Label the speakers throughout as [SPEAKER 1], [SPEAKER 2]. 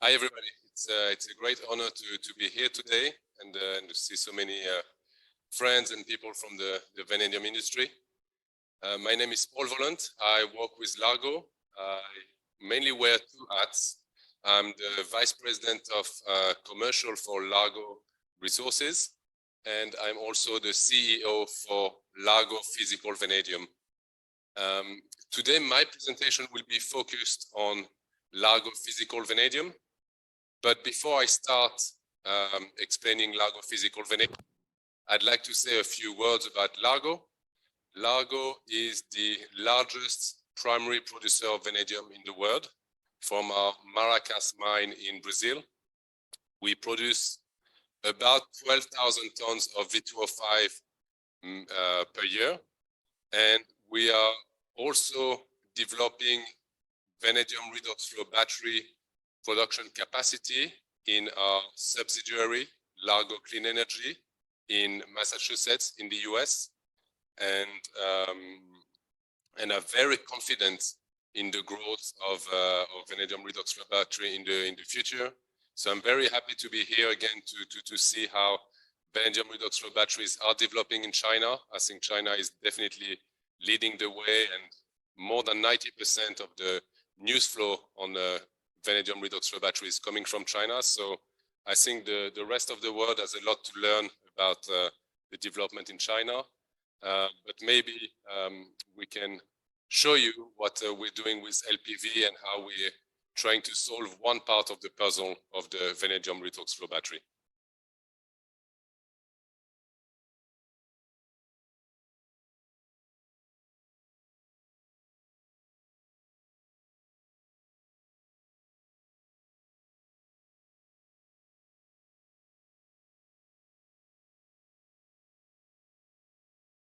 [SPEAKER 1] Hi, everybody. It's a great honor to be here today and to see so many friends and people from the vanadium industry. My name is Vollant. I work with Largo. I mainly wear two hats. I'm the Vice President of Commercial for Largo Resources, and I'm also the CEO for Largo Physical Vanadium. Today, my presentation will be focused on Largo Physical Vanadium. But before I start explaining Largo Physical Vanadium, I'd like to say a few words about Largo. Largo is the largest primary producer of vanadium in the world from our Maracás mine in Brazil. We produce about 12,000 tons of V2O5 per year. And we are also developing vanadium redox flow battery production capacity in our subsidiary, Largo Clean Energy, in Massachusetts, in the US, and are very confident in the growth of vanadium redox flow battery in the future. So I'm very happy to be here again to see how vanadium redox flow batteries are developing in China. I think China is definitely leading the way, and more than 90% of the news flow on vanadium redox flow batteries coming from China. So I think the rest of the world has a lot to learn about the development in China. But maybe we can show you what we're doing with LPV and how we're trying to solve one part of the puzzle of the vanadium redox flow battery.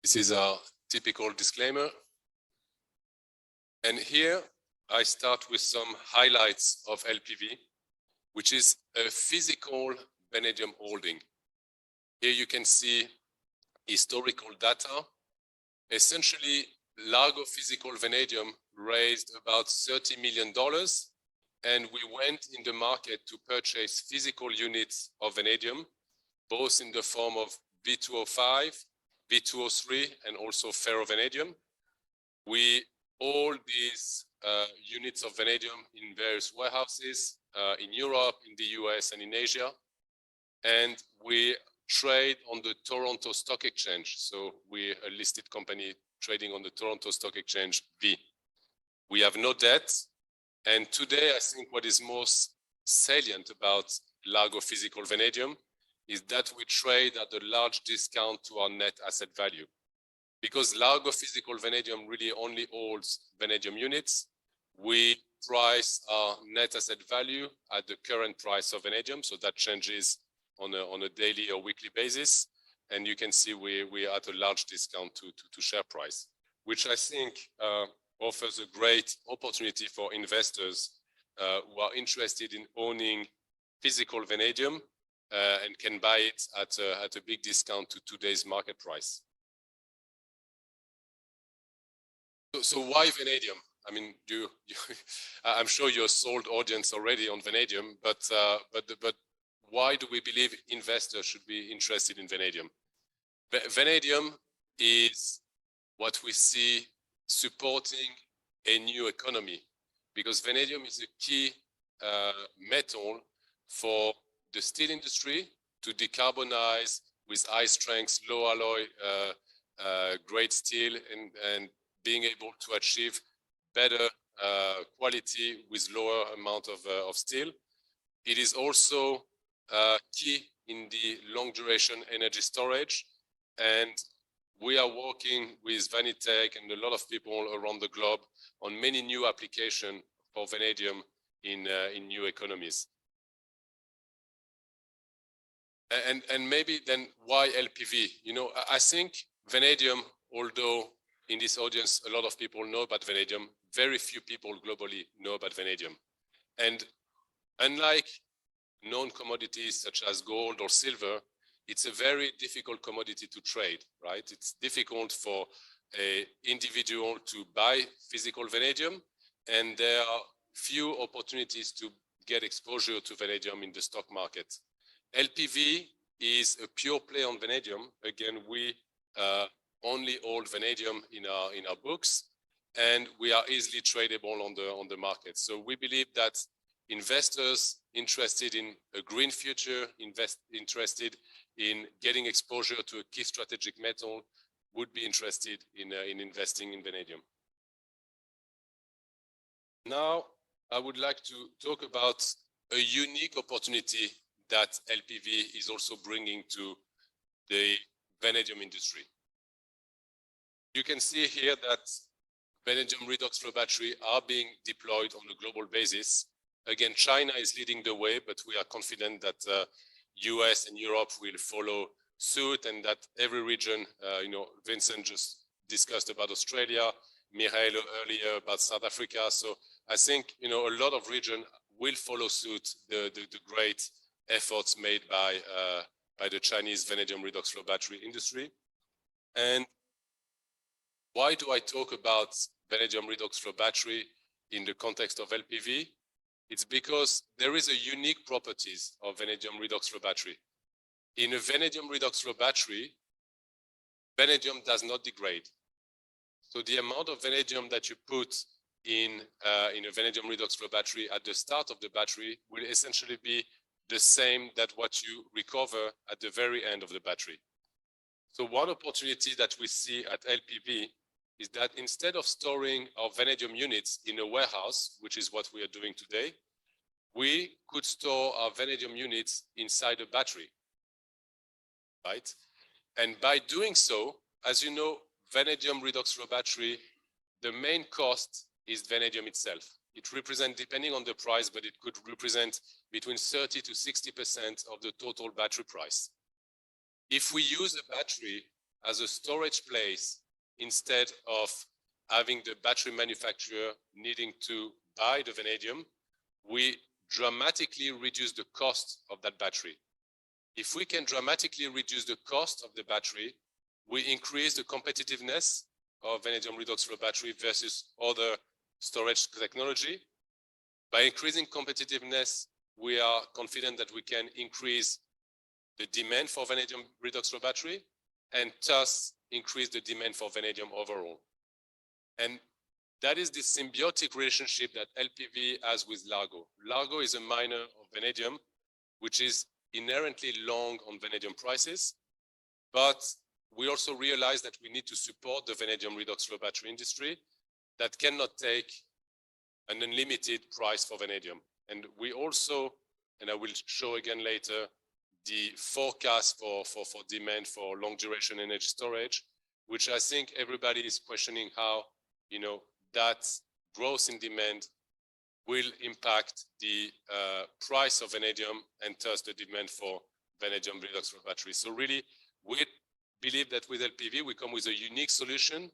[SPEAKER 1] This is our typical disclaimer. And here I start with some highlights of LPV, which is a physical vanadium holding. Here you can see historical data. Essentially, Largo Physical Vanadium raised about $30 million, and we went in the market to purchase physical units of vanadium, both in the form of V2O5, V2O3, and also ferrovanadium. We hold these units of vanadium in various warehouses in Europe, in the US, and in Asia. And we trade on the Toronto Stock Exchange. So we're a listed company trading on the Toronto Stock Exchange V. We have no debt. And today, I think what is most salient about Largo Physical Vanadium is that we trade at a large discount to our net asset value. Because Largo Physical Vanadium really only holds vanadium units, we price our net asset value at the current price of vanadium. So that changes on a daily or weekly basis. And you can see we are at a large discount to share price, which I think offers a great opportunity for investors who are interested in owning physical vanadium and can buy it at a big discount to today's market price. So why vanadium? I mean, I'm sure you're a sold audience already on vanadium, but why do we believe investors should be interested in vanadium? Vanadium is what we see supporting a new economy, because vanadium is a key metal for the steel industry to decarbonize with high strength, low alloy grade steel and being able to achieve better quality with lower amount of steel. It is also key in the long duration energy storage. And we are working with Vanitech and a lot of people around the globe on many new applications for vanadium in new economies. And maybe then why LPV? You know, I think vanadium, although in this audience a lot of people know about vanadium, very few people globally know about vanadium. And unlike known commodities such as gold or silver, it's a very difficult commodity to trade, right? It's difficult for an individual to buy physical vanadium, and there are few opportunities to get exposure to vanadium in the stock market. LPV is a pure play on vanadium. Again, we only hold vanadium in our books, and we are easily tradable on the market. So we believe that investors interested in a green future, interested in getting exposure to a key strategic metal, would be interested in investing in vanadium. Now, I would like to talk about a unique opportunity that LPV is also bringing to the vanadium industry. You can see here that vanadium redox flow battery are being deployed on a global basis. Again, China is leading the way, but we are confident that US and Europe will follow suit, and that every region, Vincent just discussed about Australia, Mihail earlier about South Africa. So I think, a lot of regions will follow suit the great efforts made by the Chinese vanadium redox flow battery industry. And why do I talk about vanadium redox flow battery in the context of LPV? It's because there is a unique properties of vanadium redox flow battery. In a vanadium redox flow battery, vanadium does not degrade. So the amount of vanadium that you put in a vanadium redox flow battery at the start of the battery will essentially be the same that what you recover at the very end of the battery. So one opportunity that we see at LPV is that instead of storing our vanadium units in a warehouse, which is what we are doing today, we could store our vanadium units inside a battery, right? And by doing so, as you know, vanadium redox flow battery, the main cost is vanadium itself. It represents, depending on the price, but it could represent between 30 to 60% of the total battery price. If we use a battery as a storage place, instead of having the battery manufacturer needing to buy the vanadium, we dramatically reduce the cost of that battery. If we can dramatically reduce the cost of the battery, we increase the competitiveness of vanadium redox flow battery versus other storage technology. By increasing competitiveness, we are confident that we can increase the demand for vanadium redox flow battery, and thus increase the demand for vanadium overall. And that is the symbiotic relationship that LPV has with Largo. Largo is a miner of vanadium, which is inherently long on vanadium prices, but we also realize that we need to support the vanadium redox flow battery industry that cannot take an unlimited price for vanadium. And we also, and I will show again later, the forecast for demand for long duration energy storage, which I think everybody is questioning how, that growth in demand will impact the price of vanadium and thus the demand for vanadium redox flow batteries. So really, we believe that with LPV, we come with a unique solution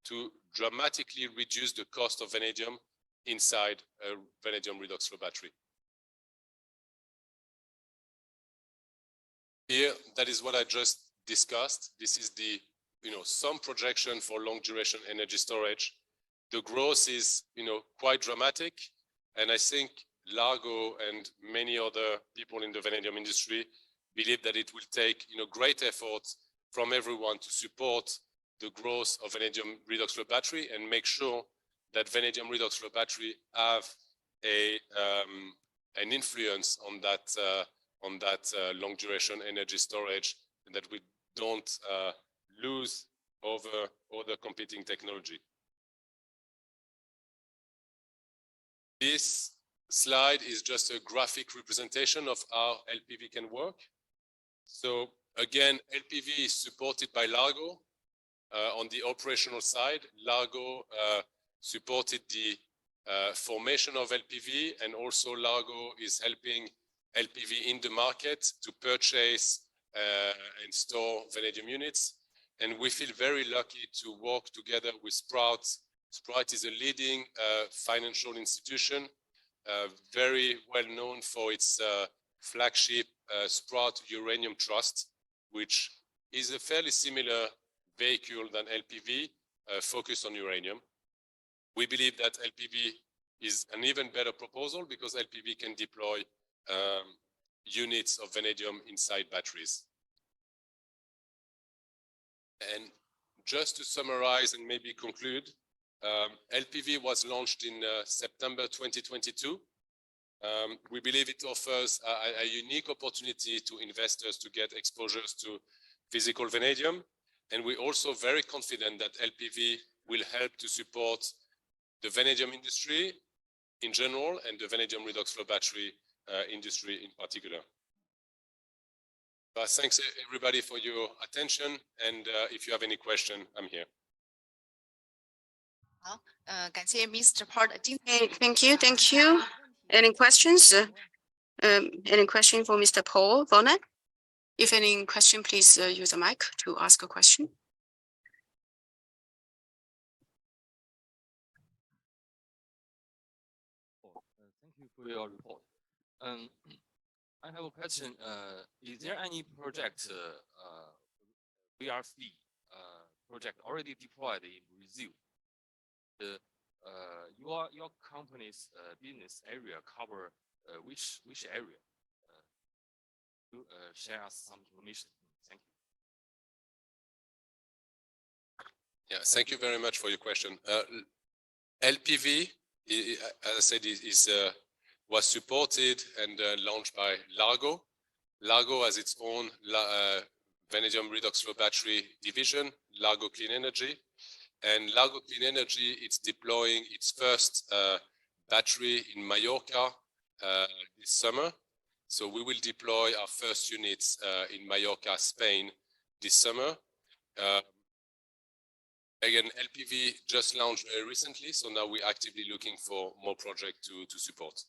[SPEAKER 1] to dramatically reduce the cost of vanadium inside a vanadium redox flow battery. Here, that is what I just discussed. This is the, some projection for long duration energy storage. The growth is, quite dramatic. And I think Largo and many other people in the vanadium industry believe that it will take, great effort from everyone to support the growth of vanadium redox flow battery and make sure that vanadium redox flow battery have an influence on that long duration energy storage, and that we don't lose over other competing technology. This slide is just a graphic representation of how LPV can work. So again, LPV is supported by Largo. On the operational side, Largo supported the formation of LPV, and also Largo is helping LPV in the market to purchase and store vanadium units. And we feel very lucky to work together with Sprout. Sprout is a leading financial institution, very well known for its flagship Sprout Uranium Trust, which is a fairly similar vehicle than LPV, focused on uranium. We believe that LPV is an even better proposal because LPV can deploy units of vanadium inside batteries. And just to summarize and maybe conclude, LPV was launched in September 2022. We believe it offers a unique opportunity to investors to get exposures to physical vanadium. And we're also very confident that LPV will help to support the vanadium industry in general and the vanadium redox flow battery industry in particular. Thanks everybody for your attention, and if you have any question, I'm here.
[SPEAKER 2] 好，感谢 Mr. Part. Thank you, thank you. Any questions? Any question for Mr. Paul Vollant? If any question, please use a mic to ask a question.
[SPEAKER 3] Thank you for your report. I have a question. Is there any project, VRC project already deployed in Brazil? Your company's business area cover which area? Share us some information. Thank you.
[SPEAKER 1] Yeah, thank you very much for your question. LPV, as I said, was supported and launched by Largo. Largo has its own vanadium redox flow battery division, Largo Clean Energy. And Largo Clean Energy, it's deploying its first battery in Mallorca this summer. So we will deploy our first units in Mallorca, Spain this summer. Again, LPV just launched very recently, so now we're actively looking for more projects to support.